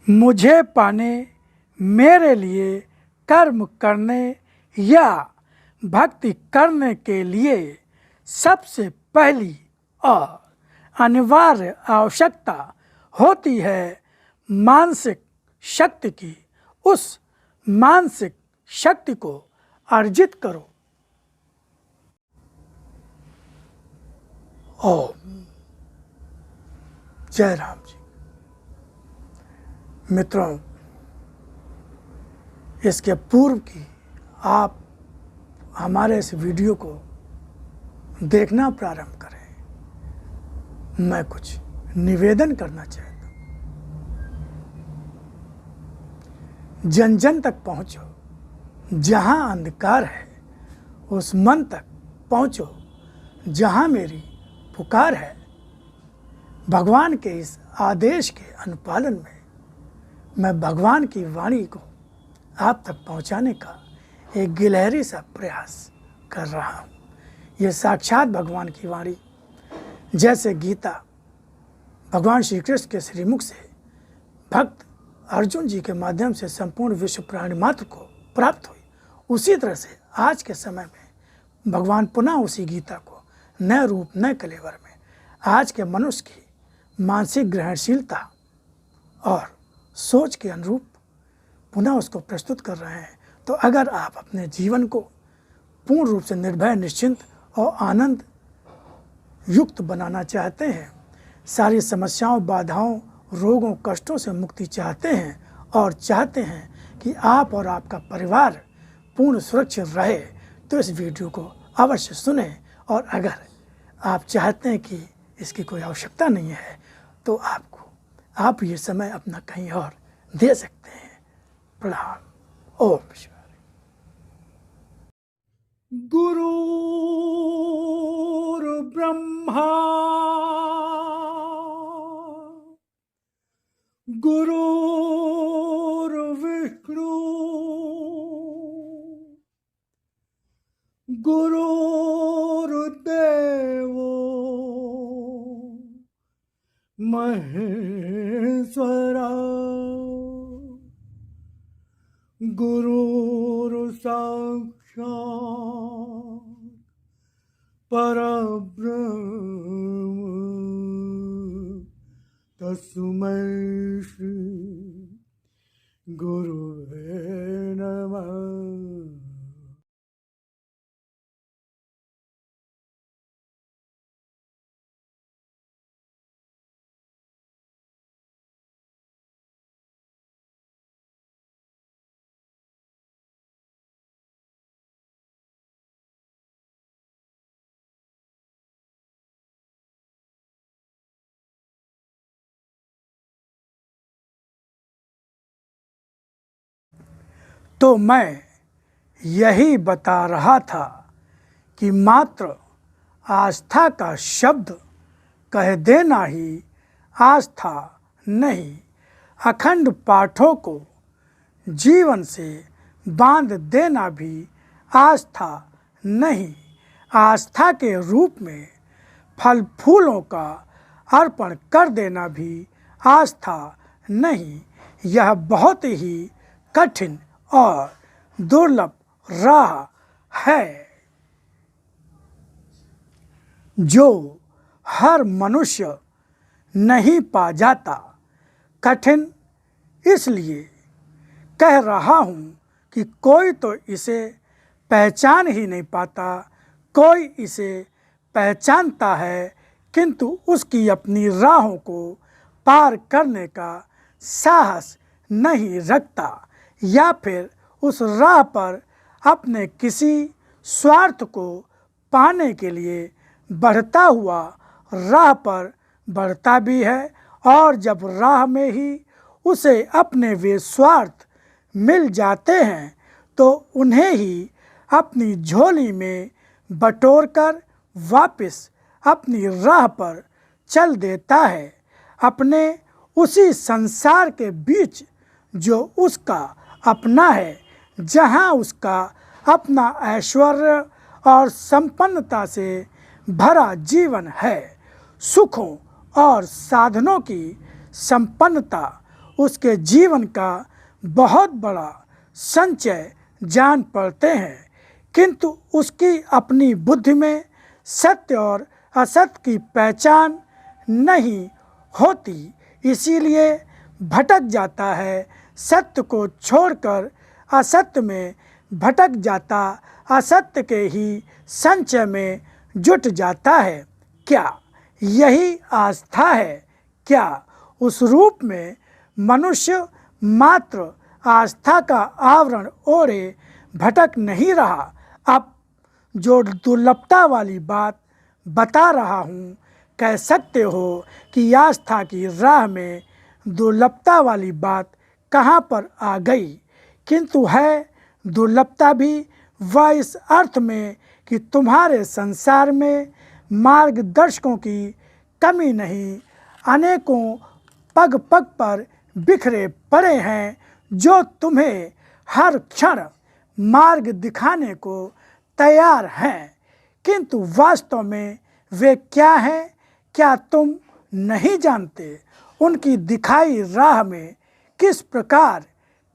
मुझे पाने मेरे लिए कर्म करने या भक्ति करने के लिए सबसे पहली और अनिवार्य आवश्यकता होती है मानसिक शक्ति की। उस मानसिक शक्ति को अर्जित करो। ओम जय राम जी। मित्रों, इसके पूर्व की आप हमारे इस वीडियो को देखना प्रारंभ करें, मैं कुछ निवेदन करना चाहता हूँ। जन जन तक पहुँचो, जहाँ अंधकार है उस मन तक पहुँचो जहाँ मेरी पुकार है। भगवान के इस आदेश के अनुपालन में मैं भगवान की वाणी को आप तक पहुंचाने का एक गिलहरी सा प्रयास कर रहा हूं। ये साक्षात भगवान की वाणी, जैसे गीता भगवान श्री कृष्ण के श्रीमुख से भक्त अर्जुन जी के माध्यम से संपूर्ण विश्व प्राणी मात्र को प्राप्त हुई, उसी तरह से आज के समय में भगवान पुनः उसी गीता को नए रूप नए कलेवर में आज के मनुष्य की मानसिक ग्रहणशीलता और सोच के अनुरूप पुनः उसको प्रस्तुत कर रहे हैं। तो अगर आप अपने जीवन को पूर्ण रूप से निर्भय, निश्चिंत और आनंद युक्त बनाना चाहते हैं, सारी समस्याओं, बाधाओं, रोगों, कष्टों से मुक्ति चाहते हैं और चाहते हैं कि आप और आपका परिवार पूर्ण सुरक्षित रहे, तो इस वीडियो को अवश्य सुनें। और अगर आप चाहते हैं कि इसकी कोई आवश्यकता नहीं है, तो आप ये समय अपना कहीं और दे सकते हैं। प्रणाम। ओम शिवाय। गुरुर् ब्रह्मा गुरुर्विष्णु गुरुर्देवो महेश्वरा गुरुर्साक्षात् परब्रह्म तस्मै श्री गुरुवे नमः। तो मैं यही बता रहा था कि मात्र आस्था का शब्द कह देना ही आस्था नहीं, अखंड पाठों को जीवन से बांध देना भी आस्था नहीं, आस्था के रूप में फल फूलों का अर्पण कर देना भी आस्था नहीं। यह बहुत ही कठिन और दुर्लभ राह है जो हर मनुष्य नहीं पा जाता। कठिन इसलिए कह रहा हूँ कि कोई तो इसे पहचान ही नहीं पाता, कोई इसे पहचानता है किंतु उसकी अपनी राहों को पार करने का साहस नहीं रखता, या फिर उस राह पर अपने किसी स्वार्थ को पाने के लिए बढ़ता हुआ राह पर बढ़ता भी है, और जब राह में ही उसे अपने वे स्वार्थ मिल जाते हैं तो उन्हें ही अपनी झोली में बटोरकर वापस अपनी राह पर चल देता है, अपने उसी संसार के बीच जो उसका अपना है, जहाँ उसका अपना ऐश्वर्य और संपन्नता से भरा जीवन है। सुखों और साधनों की संपन्नता उसके जीवन का बहुत बड़ा संचय जान पड़ते हैं, किंतु उसकी अपनी बुद्धि में सत्य और असत्य की पहचान नहीं होती, इसीलिए भटक जाता है। सत्य को छोड़कर असत्य में भटक जाता, असत्य के ही संचय में जुट जाता है। क्या यही आस्था है? क्या उस रूप में मनुष्य मात्र आस्था का आवरण ओढ़े भटक नहीं रहा? अब जो दुर्लभता वाली बात बता रहा हूँ, कह सकते हो कि आस्था की राह में दुर्लभता वाली बात कहाँ पर आ गई, किंतु है दुर्लभता भी वह इस अर्थ में कि तुम्हारे संसार में मार्गदर्शकों की कमी नहीं। अनेकों पग पग पर बिखरे पड़े हैं जो तुम्हें हर क्षण मार्ग दिखाने को तैयार हैं, किंतु वास्तव में वे क्या हैं, क्या तुम नहीं जानते? उनकी दिखाई राह में किस प्रकार,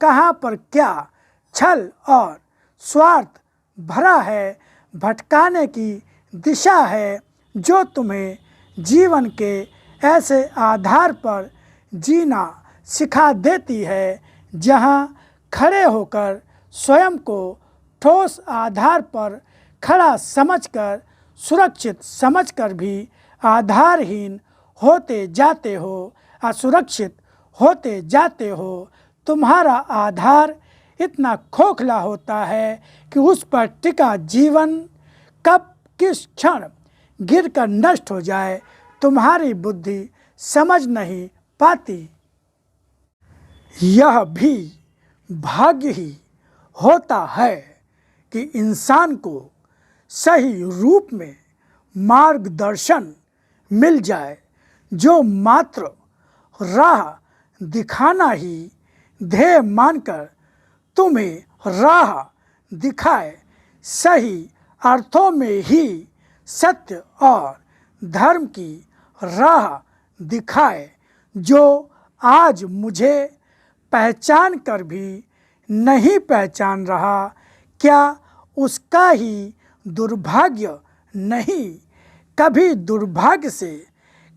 कहाँ पर क्या छल और स्वार्थ भरा है, भटकाने की दिशा है जो तुम्हें जीवन के ऐसे आधार पर जीना सिखा देती है जहाँ खड़े होकर स्वयं को ठोस आधार पर खड़ा समझकर, सुरक्षित समझकर भी आधारहीन होते जाते हो, असुरक्षित होते जाते हो। तुम्हारा आधार इतना खोखला होता है कि उस पर टिका जीवन कब किस क्षण गिरकर नष्ट हो जाए, तुम्हारी बुद्धि समझ नहीं पाती। यह भी भाग्य ही होता है कि इंसान को सही रूप में मार्गदर्शन मिल जाए, जो मात्र राह दिखाना ही ध्येय मानकर तुम्हें राह दिखाए, सही अर्थों में ही सत्य और धर्म की राह दिखाए। जो आज मुझे पहचान कर भी नहीं पहचान रहा, क्या उसका ही दुर्भाग्य नहीं? कभी दुर्भाग्य से,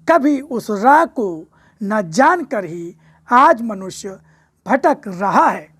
कभी उस राह को न जानकर ही आज मनुष्य भटक रहा है।